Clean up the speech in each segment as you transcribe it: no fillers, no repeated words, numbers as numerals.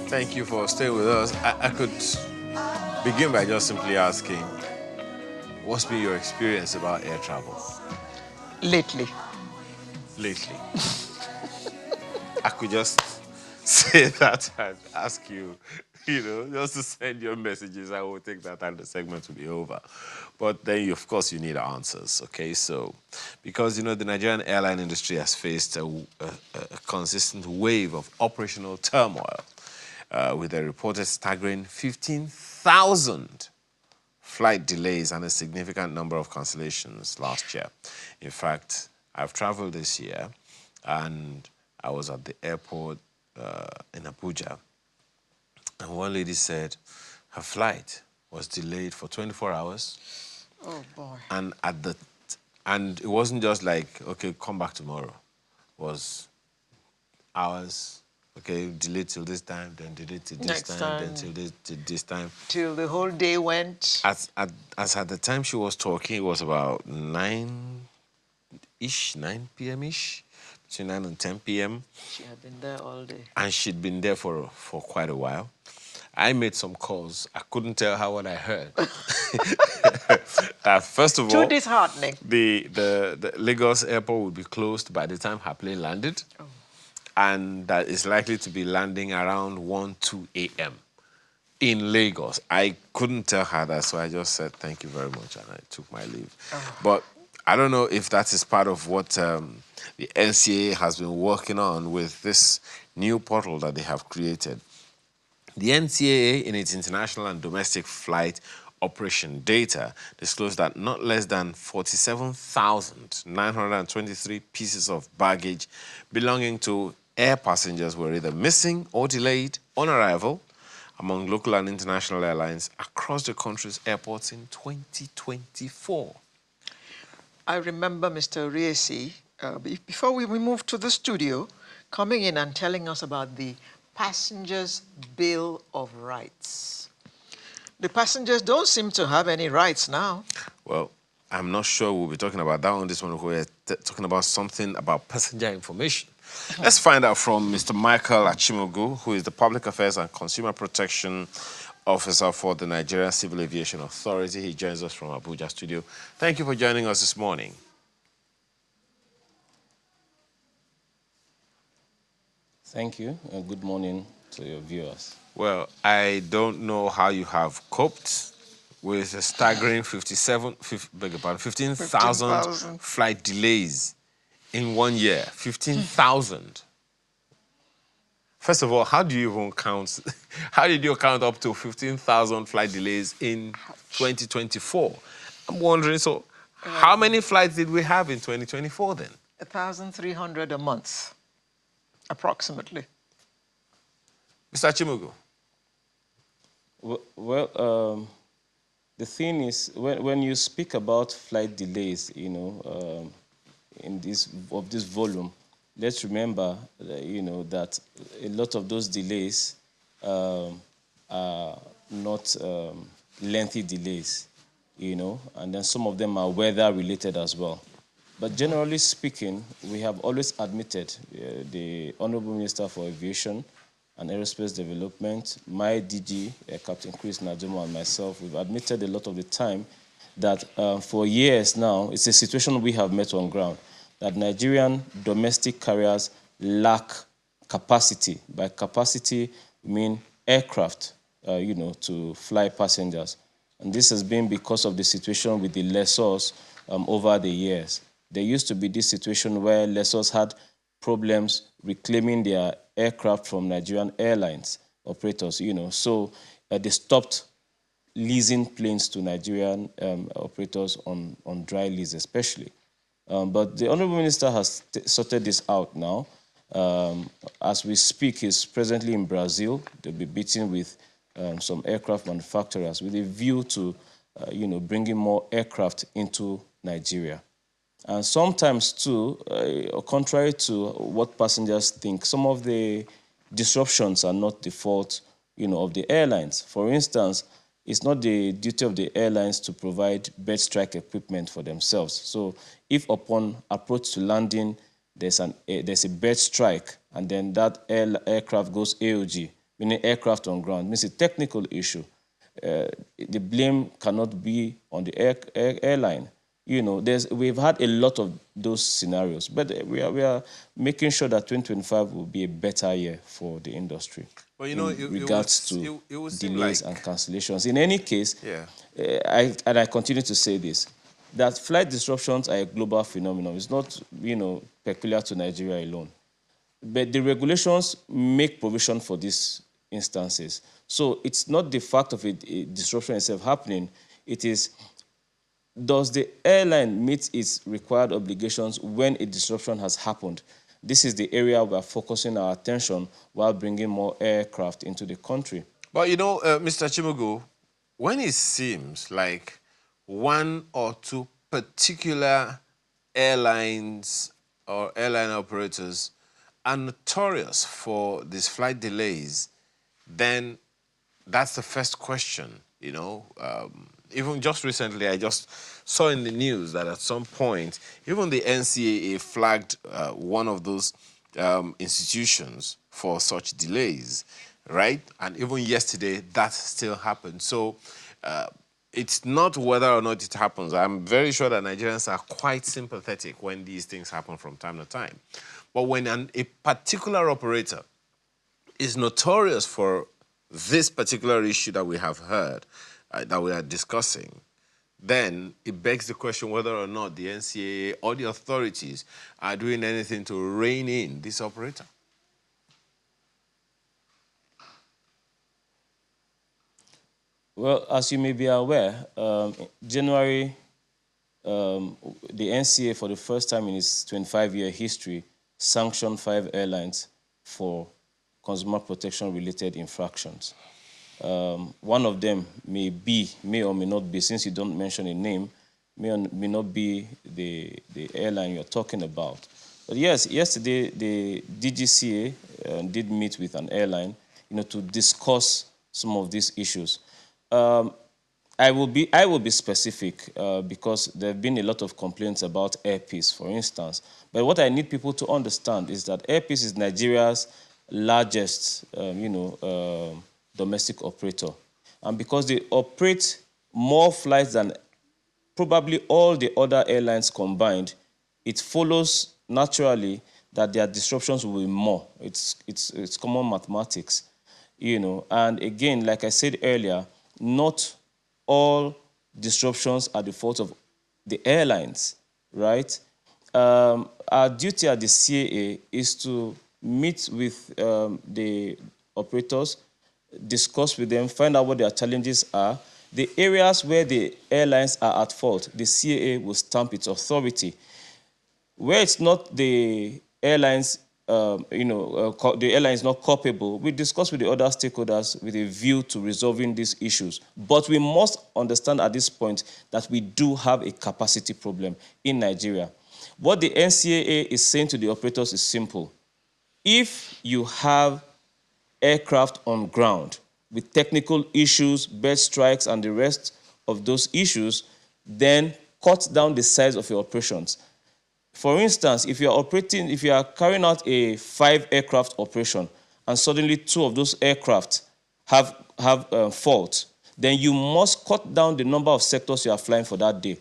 Thank you for staying with us. I could begin by just simply asking, what's been your experience about air travel Lately. lately? I could just say that and ask you, just to send your messages. I will take that and the segment will be over. But then, of course, you need answers, okay? So, because, the Nigerian airline industry has faced a consistent wave of operational turmoil with a reported staggering 15,000 flight delays and a significant number of cancellations last year. In fact, I've traveled this year and I was at the airport in Abuja, and one lady said her flight was delayed for 24 hours. Oh, boy. And it wasn't just like, okay, come back tomorrow. It was hours, okay, delayed till this time, then delayed till this time, then till this time. Till the whole day went. As at the time she was talking, it was about 9-ish, 9 p.m.-ish, between 9 and 10 p.m. She had been there all day. And she'd been there for quite a while. I made some calls. I couldn't tell her what I heard. First of all, Too disheartening. the Lagos airport would be closed by the time her plane landed. Oh. And that is likely to be landing around 1, 2 a.m. in Lagos. I couldn't tell her that, so I just said, thank you very much, and I took my leave. Oh. But I don't know if that is part of what the NCAA has been working on with this new portal that they have created. The NCAA, in its international and domestic flight operation data, disclosed that not less than 47,923 pieces of baggage belonging to air passengers were either missing or delayed on arrival among local and international airlines across the country's airports in 2024. I remember Mr. Riesi, before we moved to the studio, coming in and telling us about the Passengers' Bill of Rights. The passengers don't seem to have any rights now. Well, I'm not sure we'll be talking about that on this one. We're talking about something about passenger information. Let's find out from Mr. Michael Achimogu, who is the Public Affairs and Consumer Protection Officer for the Nigerian Civil Aviation Authority. He joins us from Abuja studio. Thank you for joining us this morning. Thank you, and good morning to your viewers. Well, I don't know how you have coped with a staggering 15,000 flight delays in 1 year. 15,000. First of all, how do you even count? How did you count up to 15,000 flight delays in 2024? I'm wondering, so how many flights did we have in 2024 then? 1,300 a month, approximately. Mr. Chimugu. Well, the thing is, when you speak about flight delays, in this volume, let's remember, that a lot of those delays are not lengthy delays, and then some of them are weather-related as well. But generally speaking, we have always admitted, the Honorable Minister for Aviation and Aerospace Development, my DG, Captain Chris Najomo, and myself, we've admitted a lot of the time that for years now, it's a situation we have met on ground, that Nigerian domestic carriers lack capacity. By capacity, we mean aircraft, to fly passengers. And this has been because of the situation with the lessors over the years. There used to be this situation where lessors had problems reclaiming their aircraft from Nigerian airlines operators, so they stopped leasing planes to Nigerian operators on dry lease especially. But the Honorable Minister has sorted this out now. As we speak, he's presently in Brazil. They'll be meeting with some aircraft manufacturers with a view to, bringing more aircraft into Nigeria. And sometimes, too, contrary to what passengers think, some of the disruptions are not the fault, of the airlines. For instance, it's not the duty of the airlines to provide bird strike equipment for themselves. So if upon approach to landing, there's a bird strike, and then that aircraft goes AOG, meaning aircraft on ground, means a technical issue. The blame cannot be on the airline. You know, we've had a lot of those scenarios, but we are making sure that 2025 will be a better year for the industry. Well, you know, in regards to it would seem delays like, and cancellations. In any case, yeah. I continue to say this, that flight disruptions are a global phenomenon. It's not, you know, peculiar to Nigeria alone. But the regulations make provision for these instances. So it's not the fact of a disruption itself happening. It is, does the airline meet its required obligations when a disruption has happened? This is the area we are focusing our attention while bringing more aircraft into the country. But you know, Mr. Chimugu, when it seems like one or two particular airlines or airline operators are notorious for these flight delays, then that's the first question, you know. Even just recently, I just saw in the news that at some point, even the NCAA flagged one of those institutions for such delays, right? And even yesterday, that still happened. So it's not whether or not it happens. I'm very sure that Nigerians are quite sympathetic when these things happen from time to time. But when a particular operator is notorious for this particular issue that we have heard, that we are discussing, then it begs the question whether or not the NCAA or the authorities are doing anything to rein in this operator. Well, as you may be aware, January, the NCAA, for the first time in its 25-year history, sanctioned 5 airlines for consumer protection-related infractions. One of them may or may not be, since you don't mention a name, may or may not be the airline you're talking about. But yes, yesterday the DGCA did meet with an airline, you know, to discuss some of these issues. I will be specific because there have been a lot of complaints about Airpeace, for instance. But what I need people to understand is that Airpeace is Nigeria's largest, domestic operator. And because they operate more flights than probably all the other airlines combined, it follows naturally that their disruptions will be more. It's common mathematics, you know. And again, like I said earlier, not all disruptions are the fault of the airlines, right? Our duty at the CAA is to meet with the operators, discuss with them, find out what their challenges are. The areas where the airlines are at fault, the CAA will stamp its authority. Where it's not the airlines, the airline is not culpable, we discuss with the other stakeholders with a view to resolving these issues. But we must understand at this point that we do have a capacity problem in Nigeria. What the NCAA is saying to the operators is simple. If you have aircraft on ground with technical issues, bird strikes, and the rest of those issues, then cut down the size of your operations. For instance, if you are carrying out a 5-aircraft operation and suddenly 2 of those aircraft have fault, then you must cut down the number of sectors you are flying for that day,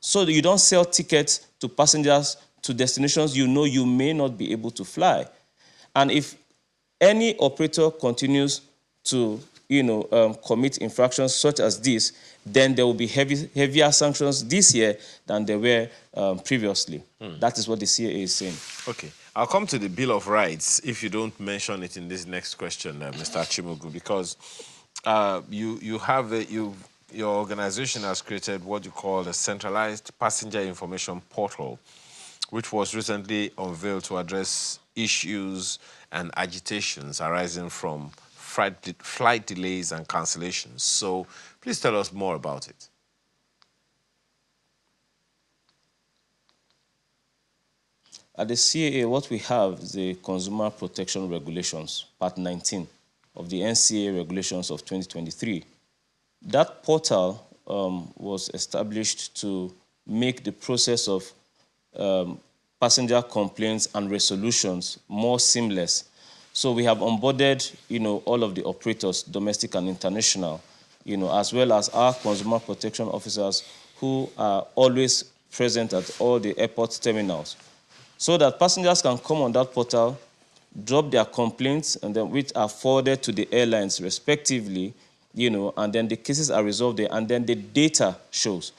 so that you don't sell tickets to passengers to destinations you know you may not be able to fly. And if any operator continues to commit infractions such as this, then there will be heavier sanctions this year than there were previously. That is what the CAA is saying. Okay. I'll come to the Bill of Rights if you don't mention it in this next question, Mr. Chimugu, because your organization has created what you call a centralized passenger information portal, which was recently unveiled to address issues and agitations arising from flight delays and cancellations. So please tell us more about it. At the CAA, what we have is the Consumer Protection Regulations, Part 19 of the NCAA Regulations of 2023. That portal was established to make the process of passenger complaints and resolutions more seamless. So we have onboarded, all of the operators, domestic and international, as well as our consumer protection officers who are always present at all the airport terminals, so that passengers can come on that portal, drop their complaints, and then which are forwarded to the airlines respectively, and then the cases are resolved there, and then the data shows.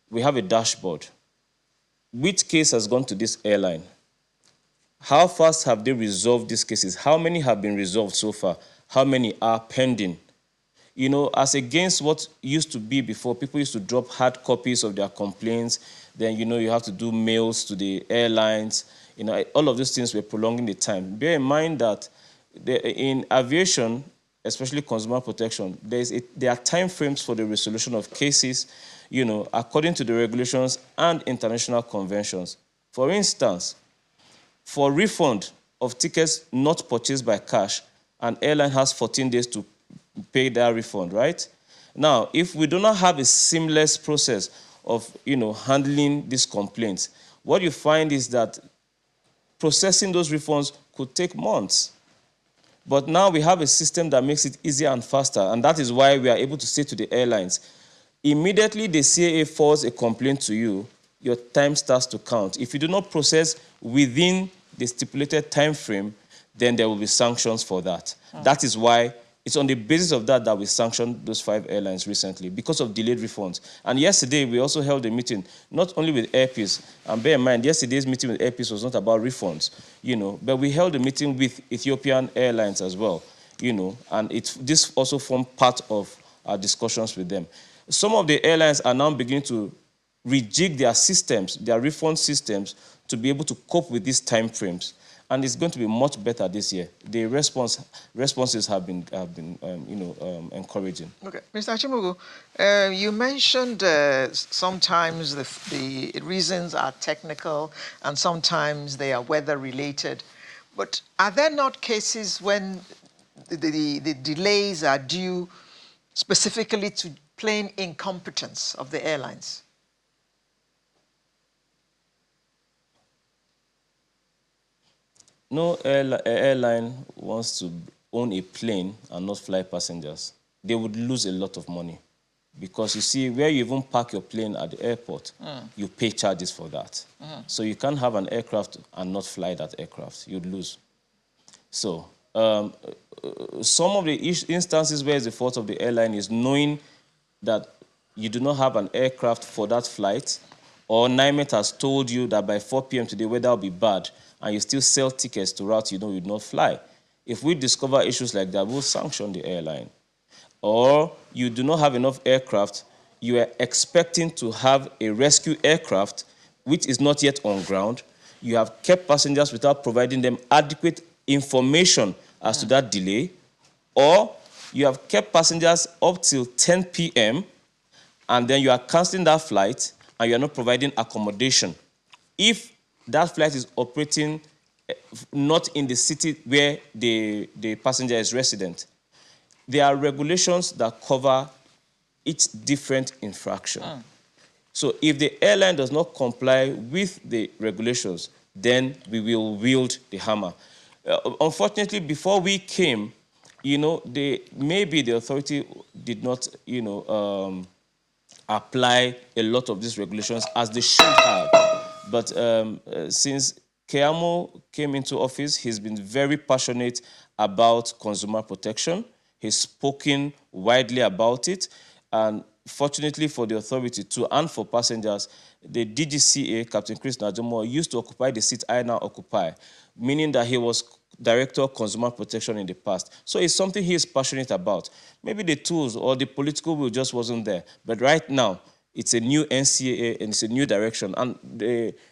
We have a dashboard. Which case has gone to this airline? How fast have they resolved these cases? How many have been resolved so far? How many are pending? As against what used to be before, people used to drop hard copies of their complaints. Then, you have to do mails to the airlines. All of those things were prolonging the time. Bear in mind that in aviation, especially consumer protection, there are time frames for the resolution of cases, according to the regulations and international conventions. For instance, for refund of tickets not purchased by cash, an airline has 14 days to pay that refund, right? Now, if we do not have a seamless process of, handling these complaints, what you find is that processing those refunds could take months. But now we have a system that makes it easier and faster, and that is why we are able to say to the airlines, immediately the CAA forwards a complaint to you, your time starts to count. If you do not process within the stipulated time frame, then there will be sanctions for that. That is why it's on the basis of that we sanctioned those 5 airlines recently, because of delayed refunds. And yesterday, we also held a meeting, not only with Airpeace, and bear in mind, yesterday's meeting with Airpeace was not about refunds, but we held a meeting with Ethiopian Airlines as well, and this also formed part of our discussions with them. Some of the airlines are now beginning to rejig their systems, their refund systems, to be able to cope with these time frames. And it's going to be much better this year. The responses have been encouraging. Okay, Mr. Achimugu, you mentioned sometimes the reasons are technical and sometimes they are weather related. But are there not cases when the delays are due specifically to plain incompetence of the airlines? No airline wants to own a plane and not fly passengers. They would lose a lot of money. Because you see, where you even park your plane at the airport, you pay charges for that. So you can't have an aircraft and not fly that aircraft. You'd lose. So some of the instances where it's the fault of the airline is knowing that you do not have an aircraft for that flight, or NIMET has told you that by 4 p.m. today weather will be bad, and you still sell tickets to routes you know you'd not fly. If we discover issues like that, we'll sanction the airline. Or you do not have enough aircraft, you are expecting to have a rescue aircraft which is not yet on ground. You have kept passengers without providing them adequate information as to that delay. Or you have kept passengers up till 10 p.m. and then you are cancelling that flight and you are not providing accommodation. If that flight is operating not in the city where the passenger is resident, there are regulations that cover each different infraction. So if the airline does not comply with the regulations, then we will wield the hammer. Unfortunately, before we came, maybe the authority did not, apply a lot of these regulations as they should have. But since Keyamo came into office, he's been very passionate about consumer protection. He's spoken widely about it. And fortunately for the authority too, and for passengers, the DGCA, Captain Chris Najomo, used to occupy the seat I now occupy, meaning that he was Director of Consumer Protection in the past. So it's something he is passionate about. Maybe the tools or the political will just wasn't there. But right now, it's a new NCAA and it's a new direction. And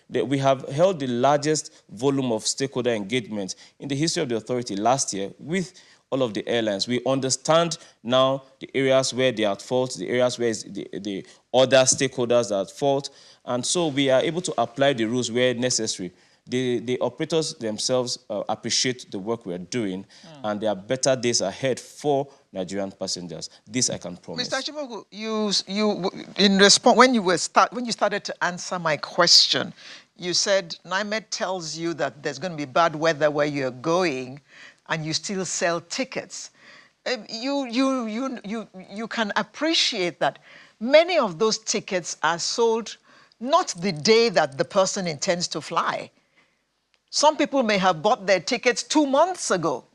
we have held the largest volume of stakeholder engagement in the history of the authority last year with all of the airlines. We understand now the areas where they are at fault, the areas where the other stakeholders are at fault. And so we are able to apply the rules where necessary. The operators themselves appreciate the work we are doing, and there are better days ahead for Nigerian passengers. This I can promise. Mr. Achimogu, you in response when you started to answer my question, you said NIMET tells you that there's going to be bad weather where you're going, and you still sell tickets, you can appreciate that many of those tickets are sold not the day that the person intends to fly. Some people may have bought their tickets 2 months ago.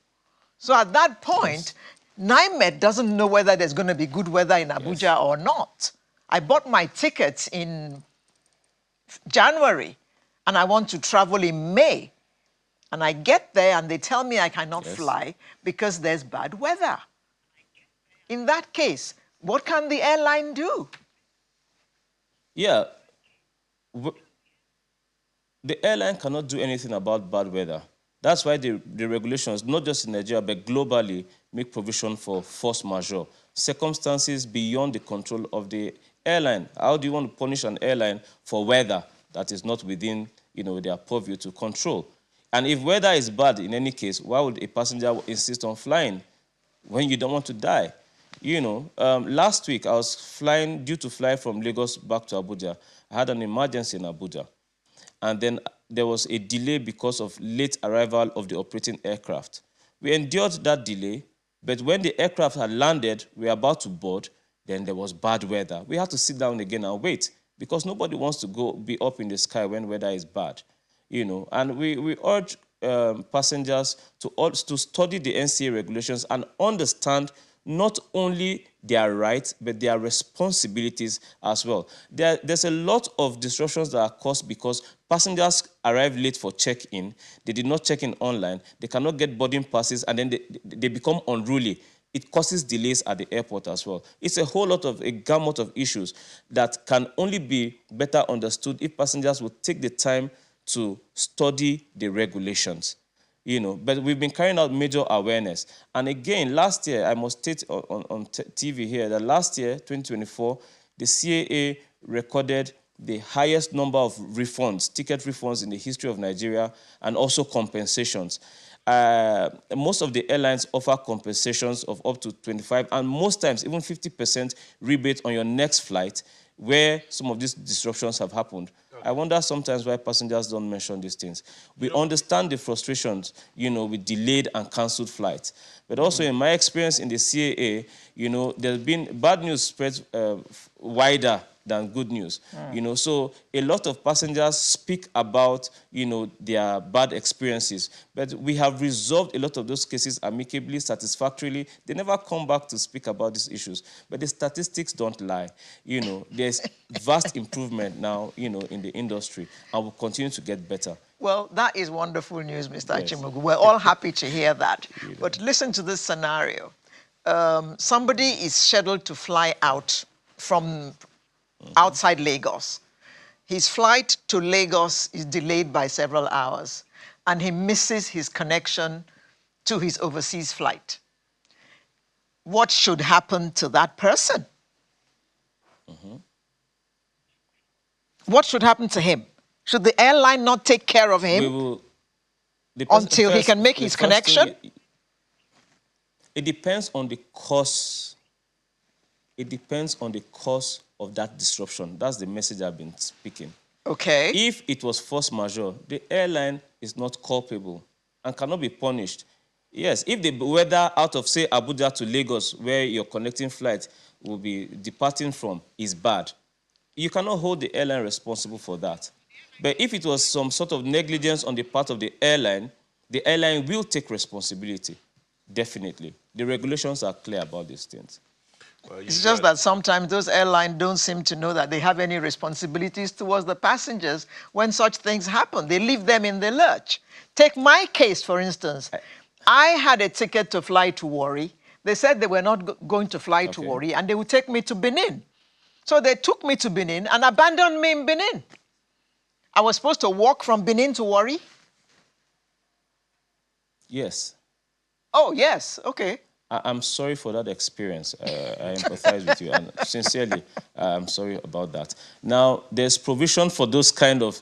So at that point, NIMET doesn't know whether there's going to be good weather in Abuja or not. I bought my tickets in January, and I want to travel in May. And I get there, and they tell me I cannot fly because there's bad weather. In that case, what can the airline do? Yeah. The airline cannot do anything about bad weather. That's why the regulations, not just in Nigeria, but globally, make provision for force majeure, circumstances beyond the control of the airline. How do you want to punish an airline for weather that is not within, their purview to control? And if weather is bad in any case, why would a passenger insist on flying when you don't want to die? Last week I was due to fly from Lagos back to Abuja. I had an emergency in Abuja. And then there was a delay because of late arrival of the operating aircraft. We endured that delay, but when the aircraft had landed, we were about to board, then there was bad weather. We had to sit down again and wait because nobody wants to be up in the sky when weather is bad. And we urge passengers to study the NCAA regulations and understand not only their rights, but their responsibilities as well. There's a lot of disruptions that are caused because passengers arrive late for check-in. They did not check in online. They cannot get boarding passes, and then they become unruly. It causes delays at the airport as well. It's a gamut of issues that can only be better understood if passengers would take the time to study the regulations. But we've been carrying out major awareness. And again, last year, I must state on TV here that last year, 2024, the CAA recorded the highest number of refunds, ticket refunds in the history of Nigeria, and also compensations. Most of the airlines offer compensations of up to 25% and most times even 50% rebate on your next flight where some of these disruptions have happened. I wonder sometimes why passengers don't mention these things. We understand the frustrations, with delayed and cancelled flights. But also in my experience in the CAA, there's been bad news spreads wider than good news. So a lot of passengers speak about, their bad experiences. But we have resolved a lot of those cases amicably, satisfactorily. They never come back to speak about these issues. But the statistics don't lie. There's vast improvement now, in the industry, and will continue to get better. Well, that is wonderful news, Mr. Achimugu. We're all happy to hear that. But listen to this scenario. Somebody is scheduled to fly out from outside Lagos. His flight to Lagos is delayed by several hours, and he misses his connection to his overseas flight. What should happen to that person? What should happen to him? Should the airline not take care of him until he can make his connection? It depends on the cause. It depends on the cause of that disruption. That's the message I've been speaking. Okay. If it was force majeure, the airline is not culpable and cannot be punished. Yes, if the weather out of, say, Abuja to Lagos, where your connecting flight will be departing from, is bad, you cannot hold the airline responsible for that. But if it was some sort of negligence on the part of the airline will take responsibility, definitely. The regulations are clear about these things. Well, it's just that sometimes those airlines don't seem to know that they have any responsibilities towards the passengers when such things happen. They leave them in the lurch. Take my case, for instance. I had a ticket to fly to Warri. They said they were not going to fly to Warri, and they would take me to Benin. So they took me to Benin and abandoned me in Benin. I was supposed to walk from Benin to Warri? Yes. Oh, yes. Okay. I'm sorry for that experience. I empathize with you, and sincerely, I'm sorry about that. Now, there's provision for those kind of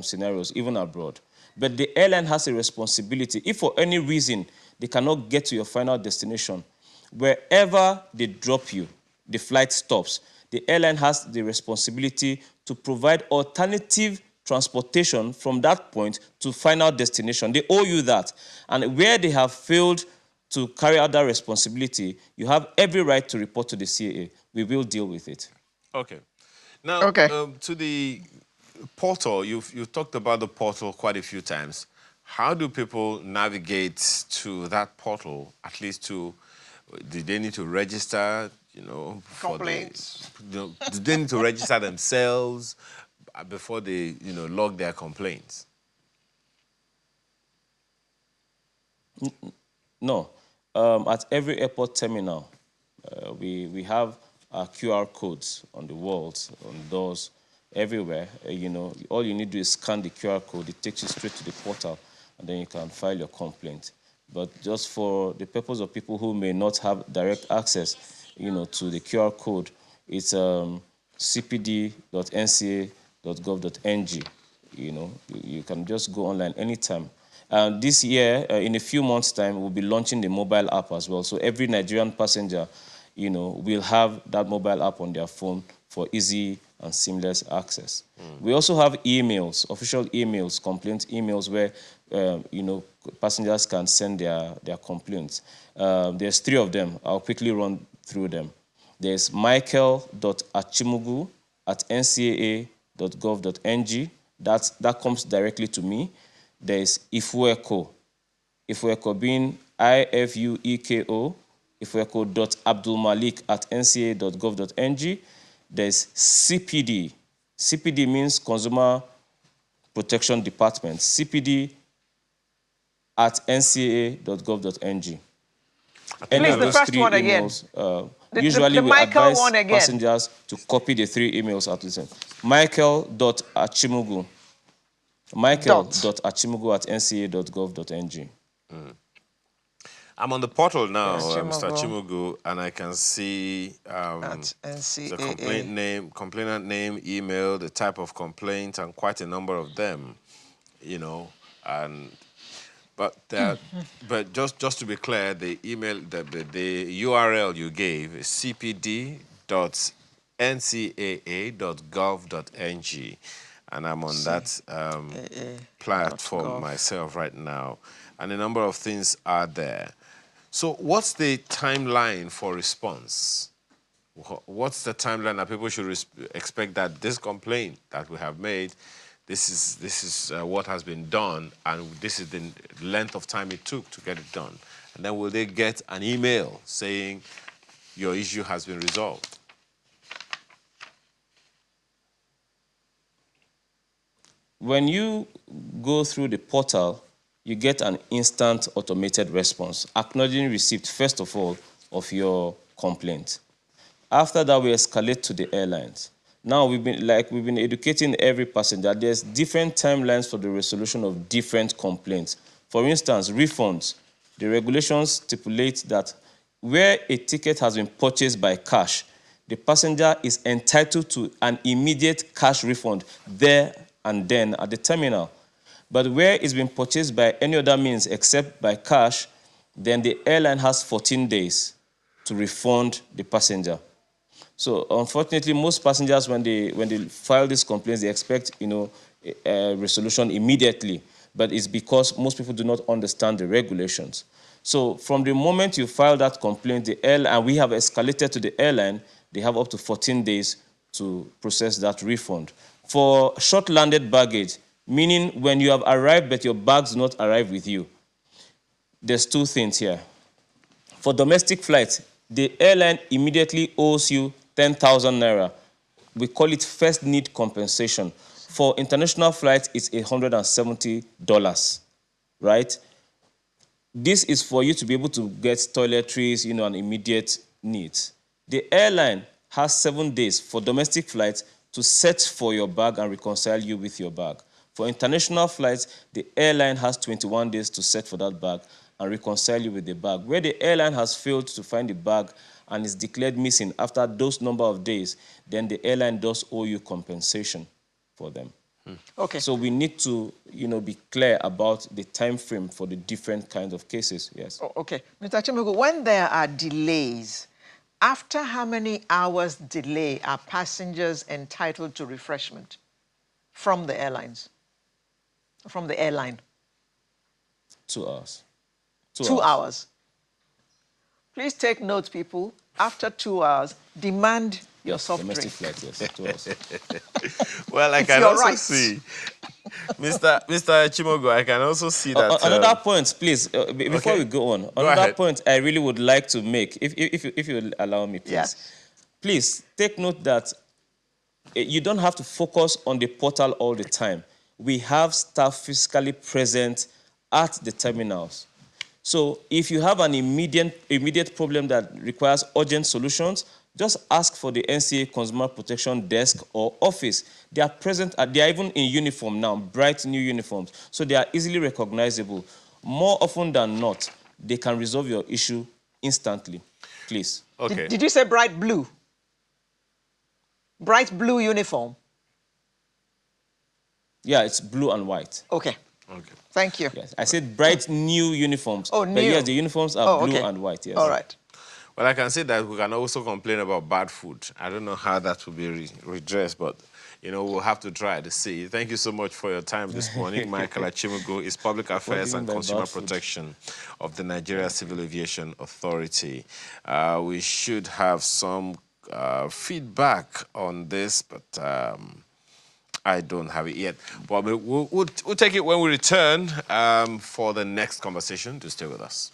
scenarios, even abroad. But the airline has a responsibility. If for any reason they cannot get to your final destination, wherever they drop you, the flight stops. The airline has the responsibility to provide alternative transportation from that point to final destination. They owe you that. And where they have failed to carry out that responsibility, you have every right to report to the CAA. We will deal with it. Okay. Now, Okay. to the portal, you've talked about the portal quite a few times. How do people navigate to that portal, at least to, do they need to register, for Complaints. do they need to register themselves before they, log their complaints? No. At every airport terminal, we have QR codes on the walls, on doors, everywhere. All you need to do is scan the QR code. It takes you straight to the portal, and then you can file your complaint. But just for the purpose of people who may not have direct access, to the QR code, it's cpd.nca.gov.ng. You can just go online anytime. This year, in a few months' time, we'll be launching the mobile app as well. So every Nigerian passenger, will have that mobile app on their phone for easy and seamless access. We also have emails, official emails, complaint emails where, passengers can send their complaints. There's 3 of them. I'll quickly run through them. There's michael.achimugu@ncaa.gov.ng. That comes directly to me. There's Ifueko being IFUEKO, Ifueko.abdulmalik@nca.gov.ng. There's CPD means Consumer Protection Department, cpd@ncaa.gov.ng. Any Please, of the those first 3 one again. emails, usually the we Michael advise one again. passengers to copy the 3 emails out of them. Michael.achimugu. Michael.achimugu@nca.gov.ng. I'm on the portal now, Mr. Achimugu. Chimugu, and I can see At the NCAA. complainant name, email, the type of complaint, and quite a number of them, but just to be clear, the email, the URL you gave is cpd.ncaa.gov.ng, and I'm on that platform myself right now, and a number of things are there. So what's the timeline for response? What's the timeline that people should expect that this complaint that we have made, this is what has been done, and this is the length of time it took to get it done? And then will they get an email saying your issue has been resolved? When you go through the portal, you get an instant automated response, acknowledging receipt, first of all, of your complaint. After that, we escalate to the airlines. Now, we've been educating every passenger. There's different timelines for the resolution of different complaints. For instance, refunds. The regulations stipulate that where a ticket has been purchased by cash, the passenger is entitled to an immediate cash refund there and then at the terminal. But where it's been purchased by any other means except by cash, then the airline has 14 days to refund the passenger. So unfortunately, most passengers, when they file these complaints, they expect a resolution immediately. But it's because most people do not understand the regulations. So from the moment you file that complaint, the airline, and we have escalated to the airline, they have up to 14 days to process that refund. For short-landed baggage, meaning when you have arrived but your bags do not arrive with you, there's 2 things here. For domestic flights, the airline immediately owes you 10,000 naira. We call it first need compensation. For international flights, it's $170, right? This is for you to be able to get toiletries, and immediate needs. The airline has 7 days for domestic flights to search for your bag and reconcile you with your bag. For international flights, the airline has 21 days to search for that bag and reconcile you with the bag. Where the airline has failed to find the bag and is declared missing after those number of days, then the airline does owe you compensation for them. Okay. So we need to, be clear about the time frame for the different kinds of cases. Yes. Okay. Mr. Chimugu, when there are delays, after how many hours delay are passengers entitled to refreshment? from the airlines, from the airline? 2 hours. 2 hours. Please take note, people. After 2 hours, demand your Yes, soft domestic drink. flight, yes, 2 hours. Well, I It's can your also right. see, Mr. Chimogo, I can also see that... Another point, please, before okay. we go on, Go another ahead. point I really would like to make, if you will allow me, please. Yes. Please take note that you don't have to focus on the portal all the time. We have staff physically present at the terminals. So if you have an immediate problem that requires urgent solutions, just ask for the NCAA Consumer Protection Desk or office. They are present, they are even in uniform now, bright new uniforms. So they are easily recognizable. More often than not, they can resolve your issue instantly. Please. Okay. Did you say bright blue? Bright blue uniform? Yeah, it's blue and white. Okay. Okay. Thank you. Yes, I said bright new uniforms. Oh, But new. yes, the uniforms are blue okay. and white, yes. All right. Well, I can say that we can also complain about bad food. I don't know how that will be redressed, but, you know, we'll have to try to see. Thank you so much for your time this morning. Michael Achimogo is Public Affairs and Consumer Protection of the Nigeria Civil Aviation Authority. We should have some feedback on this, but I don't have it yet. Well, we'll take it when we return for the next conversation. To stay with us.